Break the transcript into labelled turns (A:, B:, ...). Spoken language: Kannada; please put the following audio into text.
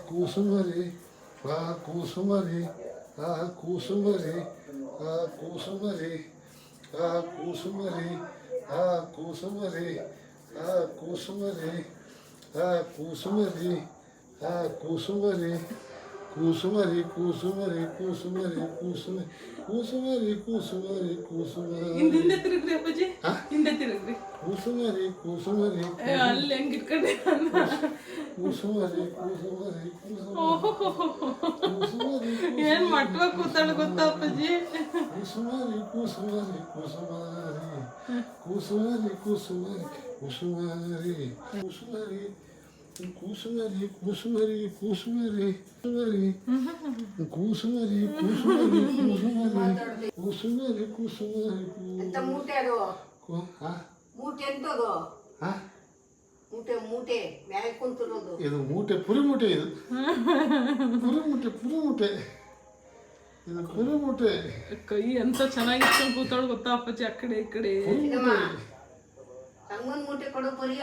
A: ಕೂಸುಮರಿ ಕೂಸುಮರಿ ಕೂಸುಮರಿ ಕೂಸುಮರಿ ಕೂಸುಮರಿ ಕೂಸುಮರಿ ಕೂಸುಮರಿ ಕೂಸುಮರಿ ಕೂಸುಮರಿ ಕೂಸುಮರಿ ಕೂಸುಮರಿ ಕೂಸುಮರಿ ಕೂಸುಮರಿ ಕೂಸುಮರಿ ಕೂಸುಮರಿ ಕೂಸುಮರಿ
B: ಹಿಂದೆ ತಿರುಗ್ರಿ ಅಪ್ಪಾಜಿ, ಹಿಂದೆ ತಿರುಗ್ರಿ.
A: ಕೂಸುಮರಿ ಕೂಸುಮರಿ
B: ಅಲ್ಲಿ ಹೆಂಗ್ ಇಟ್ಕೊಂಡೆ
A: ಕೂಸುಮರಿ ಕೂಸುಮರಿ ಕೂಸುಮರಿ
B: ಏನ್ ಮಟ್ವಾಗ ಕೂತಾಳ ಗೊತ್ತಾ ಅಪ್ಪಾಜಿ?
A: ಕೂಸುಮರಿ ಕೂಸುಮರಿ ಕೂಸುಮರಿ ಕೂಸುಮರಿ ಕೂಸುಮರಿ ಕೂಸುಮರಿ ಕೂಸುಮರಿ ಕೂಸುಮರಿ ಕೂಸುಮರಿ ಕೂಸುಮರಿ ಕೂಸುಮರಿ ಕೂಸುಮರಿ ಕೂಸುಮರಿ ಕೂಸುಮರಿ ಕೂಸುಮರಿ
C: ಎಂತ ಮೂಟೆ ಅದು? ಮೂಟೆ ಎಂತದು? ಮೂಟೆ ಮೂಟೆ ಮ್ಯಾಲೆ ಕುಂತಿರೋದು
A: ಇದು ಮೂಟೆ ಪುರಿ ಮೂಟೆ, ಇದು ಪುರಿ ಮೂಟೆ ಪುರಿ ಮೂಟೆ, ಇದು ಪುರಿ ಮೂಟೆ.
B: ಕೈ ಎಂತ ಚೆನ್ನಾಗಿ ಇಟ್ಕೊಂಡು ಕೂತಾಳ ಗೊತ್ತಾ ಅಪ್ಪಾಜಿ? ಆ ಕಡೆ ಈ ಕಡೆ
C: ಸಂಗನ್ ಮೂಟೆ ಕೊಡೋ ಪರಿಯ